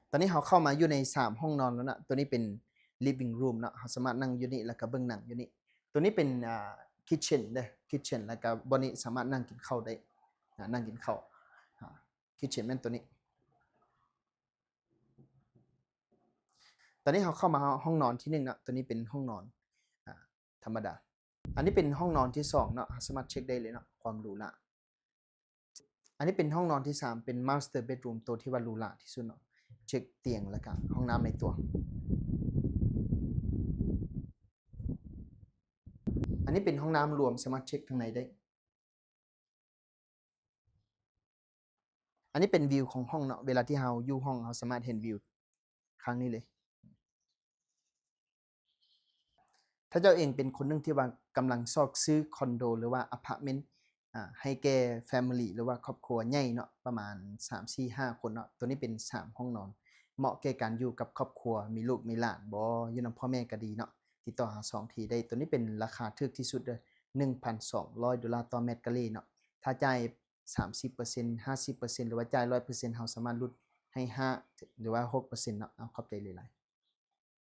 ตอนนี้เราเข้ามาอยู่ใน3ห้องนอนแล้วนะตัวนี้เป็น living room เนาะเราสามารถนั่งอยู่นี่แล้วก็เบิ่งหนังอยู่นี่ตัวนี้เป็นkitchen เด้อ kitchen แล้วก็บ่นี้สามารถนั่งกินข้าวได้นั่งกินข้าวอ่า kitchen แม่นตัวนี้ตอนนี้เราเข้ามาห้องนอนที่1เนาะตัวนี้เป็นห้องนอนอ่าธรรมดาอันนี้เป็นห้องนอนที่2เนาะสามารถเช็กได้เลยเนาะความหรูหราอันนี้เป็นห้องนอนที่3เป็น master bedroom ตัวที่ว่าหรูหราที่สุดเนาะเช็กเตียงแล้วก็ห้องน้ำในตัวอันนี้เป็นห้องน้ำรวมสามารถเช็กข้างในได้อันนี้เป็นวิวของห้องเนาะเวลาที่เราอยู่ห้องเราสามารถเห็นวิวข้างนี้เลยถ้าเจ้าเองเป็นคนหนึ่งที่ว่ากำลังซอกซื้อคอนโดหรือว่าอพาร์ตเมนต์ให้แก่แฟมิลีหรือว่าครอบครัวใหญ่เนาะประมาณ3-4-5คนเนาะตัวนี้เป็น3ห้องนอนเหมาะแก่การอยู่กับครอบครัวมีลูกมีหลานบ่อยู่นำพ่อแม่ก็ดีเนาะติดต่อหา2ที่ได้ตัวนี้เป็นราคาถูกที่สุดเลย$1,200ต่อเมตรกะเรเนาะถ้าจ่าย30% 50%หรือว่าจ่าย100%เราสามารถลดให้5หรือว่า6%เนาะเอาขอบใจหลายๆ